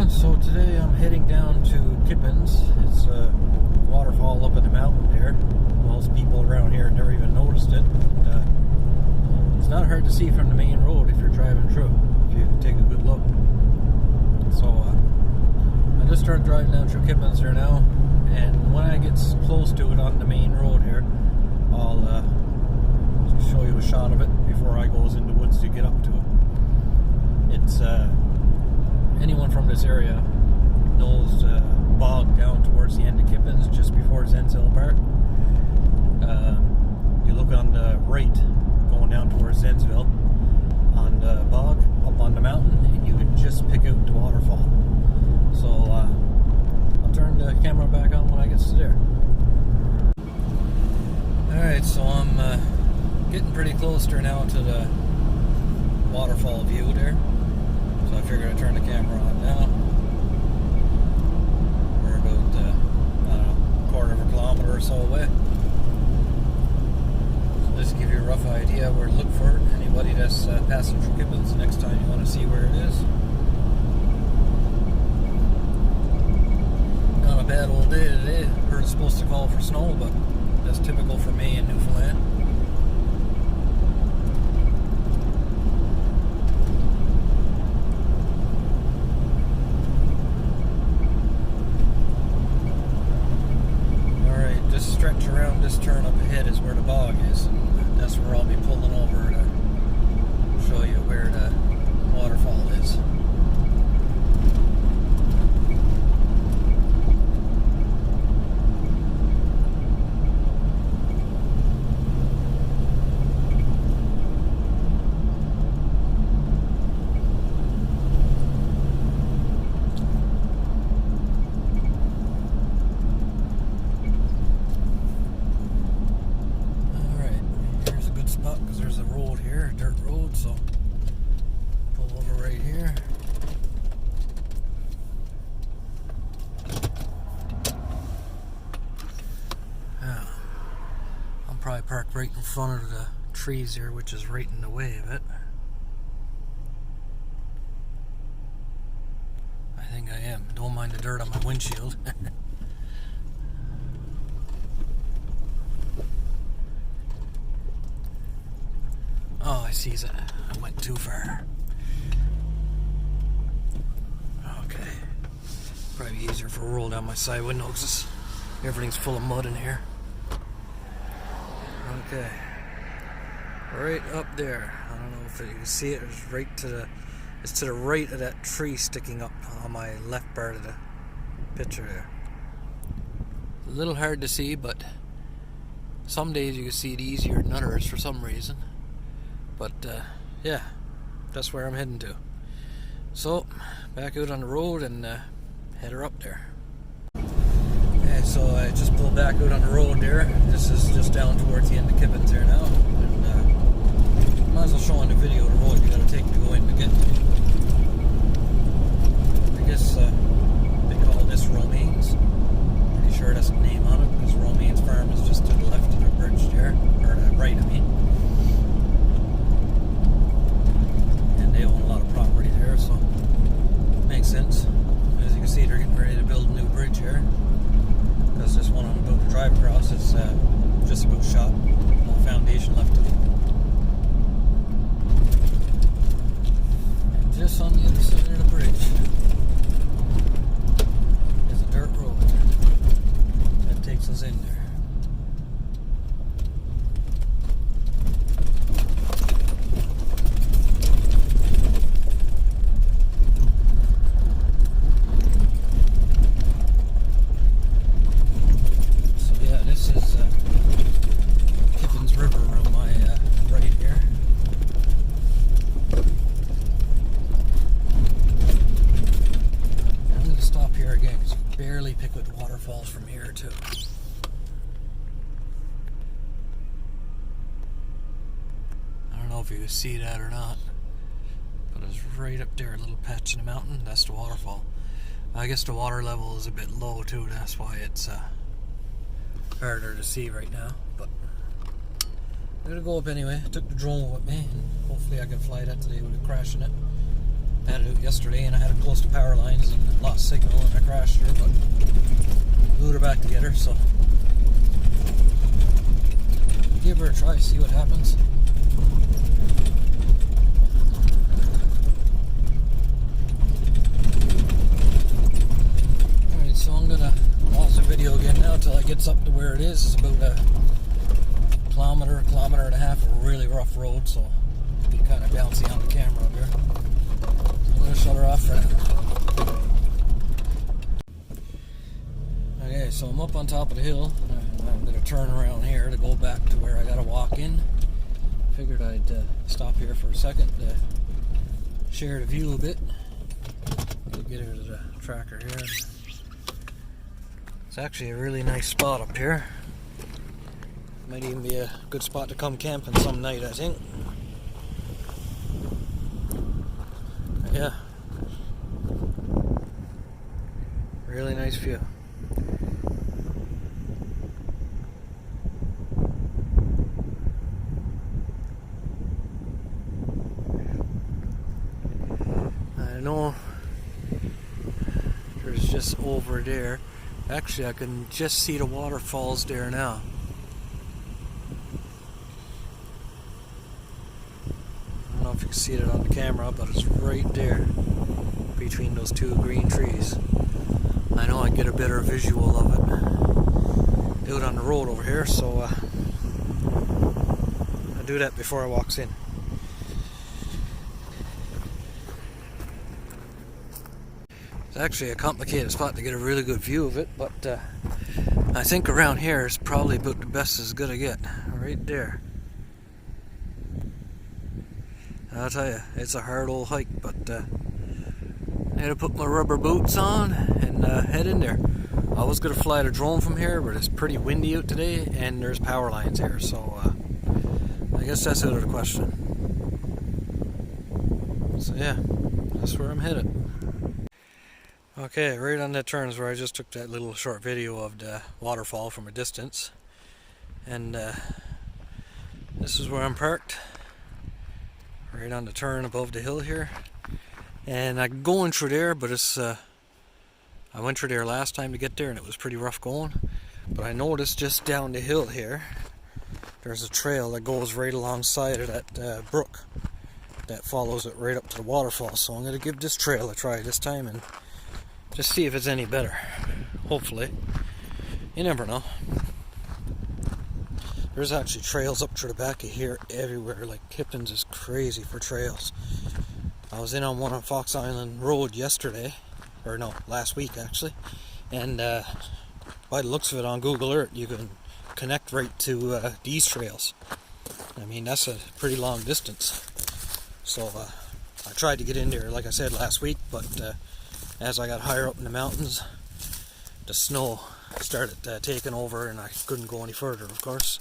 So today I'm heading down to Kippens. It's a waterfall up in the mountain there. Most people around here never even noticed it. It's not hard to see from the main road if you're driving through, if you take a good look. So I just started driving down through Kippens there now, and when I get close to it on the main road here, I'll show you a shot of it before I goes in the woods to get up to it. It's anyone from this area knows bog down towards the end of Kippens, just before Zensville Park. You look on the right, going down towards Zensville, on the bog, up on the mountain, and you would just pick out the waterfall. So I'll turn the camera back on when I get to there. Alright, so I'm getting pretty close there now to the waterfall view there. So I figured I'd turn the camera on now. We're about, I don't know, a quarter of a kilometer or so away. So just to give you a rough idea where to look for it. Anybody that's passing through Kippens the next time you want to see where it is. Not a bad old day today. Heard it's supposed to call for snow, but that's typical for me in Newfoundland. Stretch around this turn up ahead is where the bog is, and that's where I'll be pulling over to show you where the waterfall is. Because there's a road here, a dirt road, so pull over right here. Now, I'll probably park right in front of the trees here, which is right in the way of it. I think I am. Don't mind the dirt on my windshield. Oh, I see that. I went too far. Okay. Probably easier if I roll down my side window because everything's full of mud in here. Okay. Right up there. I don't know if you can see it. It's right to the. It's to the right of that tree sticking up on my left part of the picture there. A little hard to see, but some days you can see it easier than others for some reason. But, yeah, that's where I'm heading to. So, back out on the road and head her up there. Okay, so I just pulled back out on the road there. This is just down towards the end of Kippens here now. And might as well show on the video the road you gotta take to go in to get to. I guess they call this Romaine's. Pretty sure that's the name on it, because Romaine's farm is just to the left of the bridge there. Or the right, I mean. They own a lot of property there, so makes sense. As you can see, they're getting ready to build a new bridge here, because this one I'm about to drive across is just about shot. No foundation left to it. And just on the other side of the bridge is a dirt road that takes us in there. Waterfalls from here too. I don't know if you can see that or not, but it's right up there, a little patch in the mountain. That's the waterfall. I guess the water level is a bit low too. That's why it's harder to see right now. But I'm gonna go up anyway. I took the drone with me, and hopefully I can fly that today without crashing it. Had it out yesterday and I had it close to power lines and lost signal and I crashed her, but glued her back together, so give her a try, see what happens. Alright, so I'm gonna pause the video again now until it gets up to where it is. It's about a kilometer and a half of really rough road, so it'll be kind of bouncy on the camera up here. I'm going to shut her off for now. Okay, so I'm up on top of the hill. I'm going to turn around here to go back to where I got to walk in. Figured I'd stop here for a second to share the view a bit. Go get her to the tracker here. It's actually a really nice spot up here. Might even be a good spot to come camping some night, I think. Yeah. Really nice view. I know there's just over there. Actually, I can just see the waterfalls there now. I don't know if you can see it on the camera, but it's right there between those two green trees. I know I get a better visual of it out on the road over here, so I do that before I walks in. It's actually a complicated spot to get a really good view of it, but I think around here is probably about the best it's gonna get. Right there. I'll tell you, it's a hard old hike, but I had to put my rubber boots on and head in there. I was going to fly the drone from here, but it's pretty windy out today and there's power lines here, so I guess that's out of the question. So yeah, that's where I'm headed. Okay, right on that turn is where I just took that little short video of the waterfall from a distance. And this is where I'm parked. Right on the turn above the hill here. And I'm going through there, but it's I went through there last time to get there and it was pretty rough going. But I noticed just down the hill here there's a trail that goes right alongside of that brook that follows it right up to the waterfall. So I'm going to give this trail a try this time and just see if it's any better. Hopefully. You never know. There's actually trails up to the back of here everywhere. Like Kippens is crazy for trails. I was in on one on Fox Island Road yesterday, or no, last week actually, and by the looks of it on Google Earth, you can connect right to these trails. I mean, that's a pretty long distance. So I tried to get in there, like I said, last week, but as I got higher up in the mountains, the snow started taking over and I couldn't go any further, of course.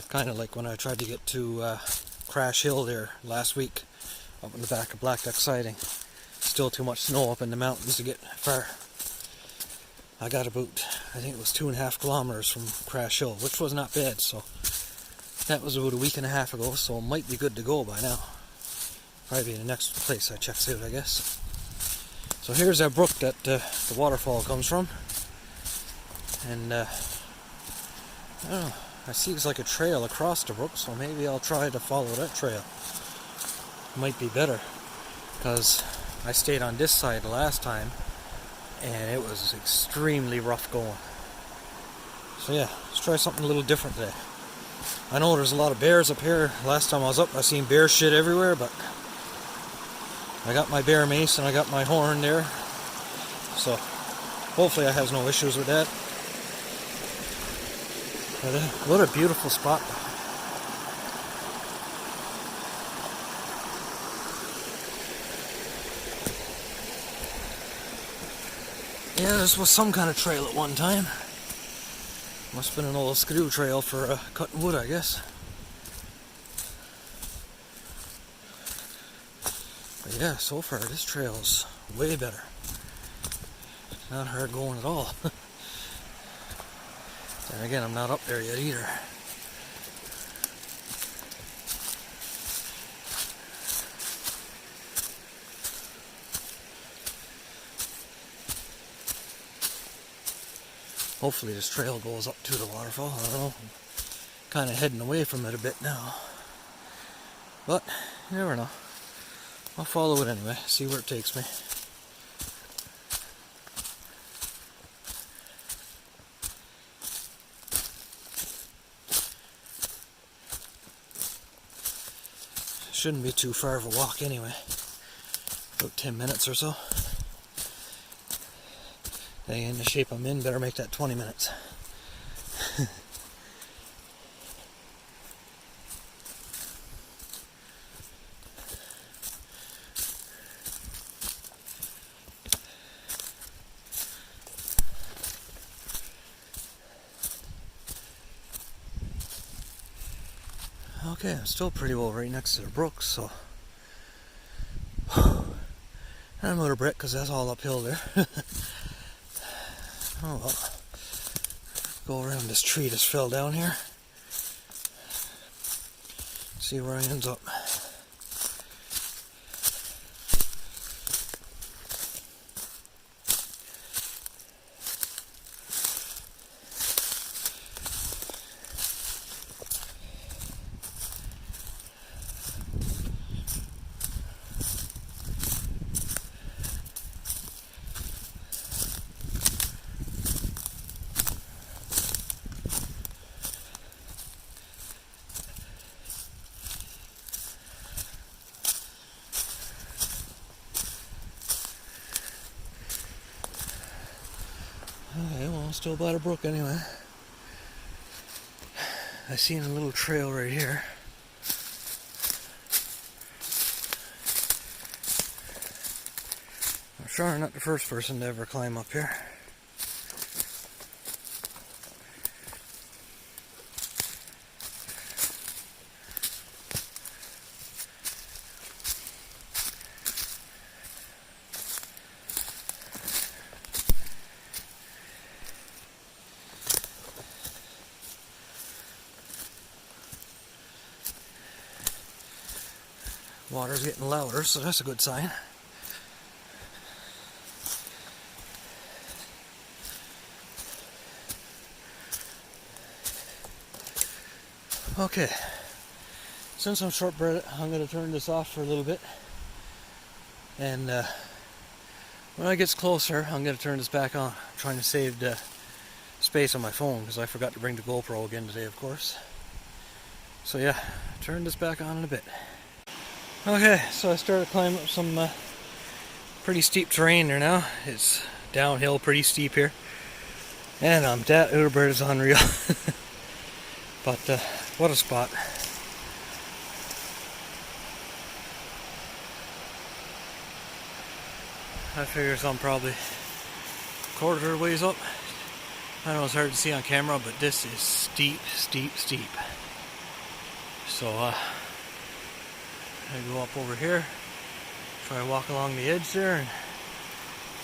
Kind of like when I tried to get to Crash Hill there last week, up in the back of Black Duck Siding. Still too much snow up in the mountains to get far. I got about, I think it was 2.5 kilometers from Crash Hill, which was not bad, so that was about a week and a half ago, so it might be good to go by now. Probably the next place I checks out, I guess. So here's that brook that the waterfall comes from. And I don't know, I see it's like a trail across the brook, so maybe I'll try to follow that trail. Might be better, because I stayed on this side the last time and it was extremely rough going. So yeah, let's try something a little different today. I know there's a lot of bears up here. Last time I was up I seen bear shit everywhere, but I got my bear mace and I got my horn there, so hopefully I have no issues with that. But what a beautiful spot. Yeah, this was some kind of trail at one time. Must have been an old skidoo trail for cutting wood, I guess. But yeah, so far this trail's way better. Not hard going at all. And again, I'm not up there yet either. Hopefully this trail goes up to the waterfall. I don't know. I'm kind of heading away from it a bit now. But you never know. I'll follow it anyway, see where it takes me. Shouldn't be too far of a walk anyway. About 10 minutes or so. Hey, in the shape I'm in, better make that 20 minutes. Okay, I'm still pretty well right next to the brook, so I'm out of breath because that's all uphill there. Oh well. Go around this tree that's fell down here. See where I ends up. Okay, well, I'm still by the brook anyway. I seen a little trail right here. I'm sure I'm not the first person to ever climb up here. Water's getting louder, so that's a good sign. Okay, since I'm short-breathted, I'm going to turn this off for a little bit. And when it gets closer, I'm going to turn this back on. I'm trying to save the space on my phone because I forgot to bring the GoPro again today, of course. So yeah, turn this back on in a bit. Okay, so I started climbing up some pretty steep terrain there now. It's downhill, pretty steep here. And that Uberbird is unreal. But what a spot. I figure I'm probably a quarter ways up. I know it's hard to see on camera, but this is steep, steep, steep. So I go up over here, try to walk along the edge there and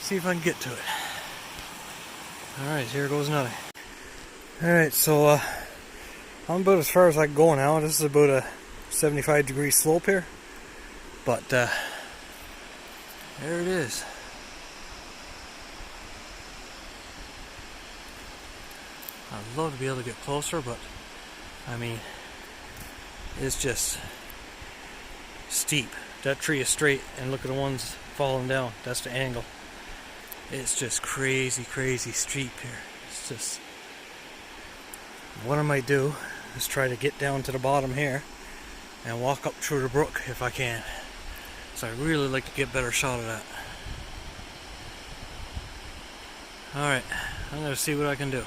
see if I can get to it. Alright, here goes nothing. Alright, so I'm about as far as I can go now. This is about a 75-degree slope here. But there it is. I'd love to be able to get closer, but I mean, it's just steep. That tree is straight, and look at the ones falling down. That's the angle. It's just crazy, crazy steep here. It's just, what I might do is try to get down to the bottom here and walk up through the brook if I can. So I really like to get a better shot of that. Alright, I'm going to see what I can do.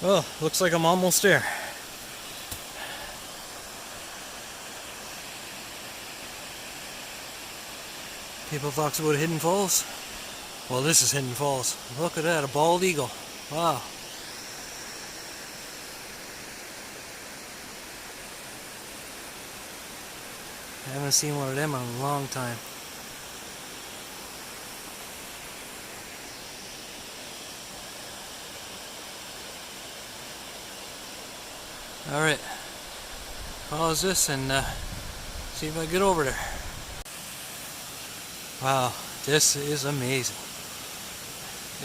Well, looks like I'm almost there. People talks about Hidden Falls. Well, this is Hidden Falls. Look at that, a bald eagle. Wow. I haven't seen one of them in a long time. Alright, pause this and see if I get over there. Wow, this is amazing.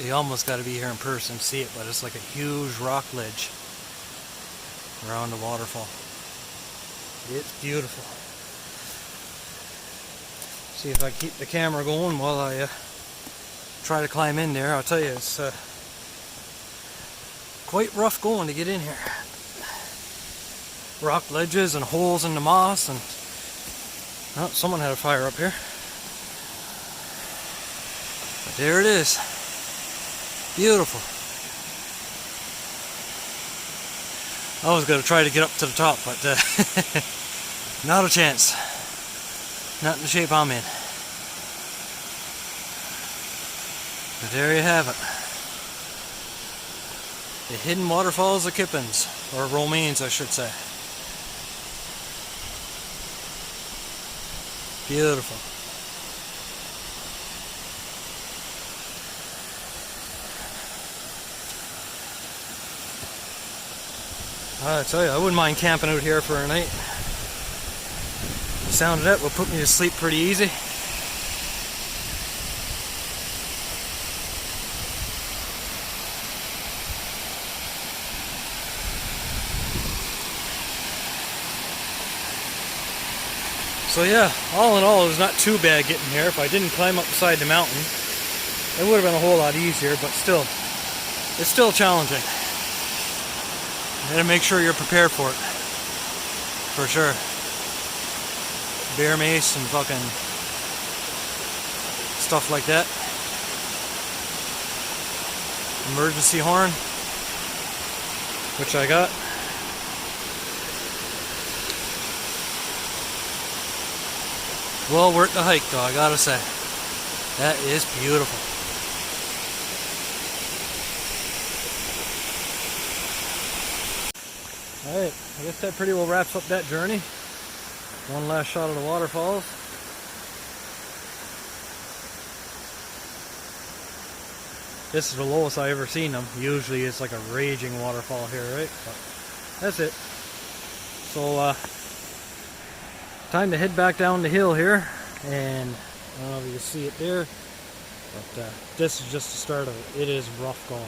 You almost got to be here in person to see it, but it's like a huge rock ledge around the waterfall. It's beautiful. See if I keep the camera going while I try to climb in there. I'll tell you, it's quite rough going to get in here. Rock ledges and holes in the moss, and oh, someone had a fire up here. But there it is. Beautiful. I was going to try to get up to the top, but not a chance. Not in the shape I'm in. But there you have it. The hidden waterfalls of Kippens, or Romaines I should say. Beautiful. I tell you, I wouldn't mind camping out here for a night. The sound of that will put me to sleep pretty easy. So yeah, all in all, it was not too bad getting here. If I didn't climb up beside the mountain, it would have been a whole lot easier, but still, it's still challenging. You gotta make sure you're prepared for it. For sure. Bear mace and fucking stuff like that. Emergency horn, which I got. Well worth the hike though, I gotta say. That is beautiful. Alright, I guess that pretty well wraps up that journey. One last shot of the waterfalls. This is the lowest I've ever seen them. Usually it's like a raging waterfall here, right? But that's it. So, time to head back down the hill here. And I don't know if you can see it there, but this is just the start of it. It is rough going.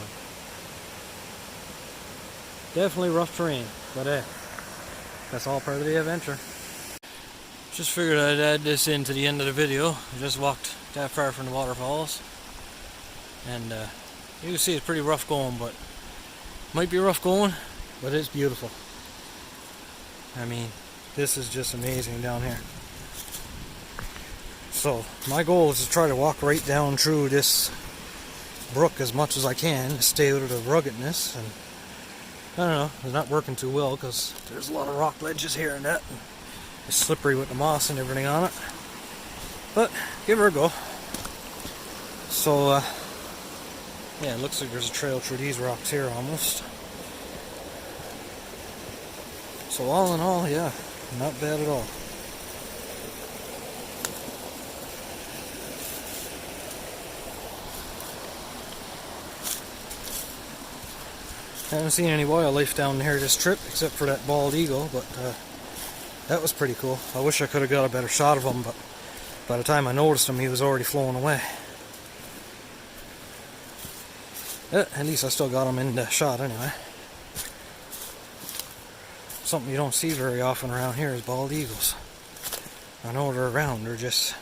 Definitely rough terrain, but hey, that's all part of the adventure. Just figured I'd add this into the end of the video. I just walked that far from the waterfalls, and you can see it's pretty rough going, but might be rough going, but it's beautiful. I mean, this is just amazing down here. So my goal is to try to walk right down through this brook as much as I can to stay out of the ruggedness. And I don't know, it's not working too well because there's a lot of rock ledges here and that. And it's slippery with the moss and everything on it. But give her a go. So yeah, it looks like there's a trail through these rocks here almost. So all in all, yeah, not bad at all. Haven't seen any wildlife down here this trip except for that bald eagle, but that was pretty cool. I wish I could have got a better shot of him, but by the time I noticed him, he was already flown away. At least I still got him in the shot anyway. Something you don't see very often around here is bald eagles. I know they're around, they're just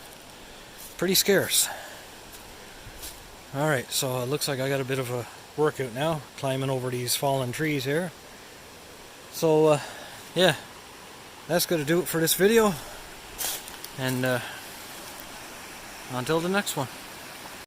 pretty scarce. Alright, so it looks like I got a bit of a workout now, climbing over these fallen trees here. So yeah, that's going to do it for this video, and until the next one.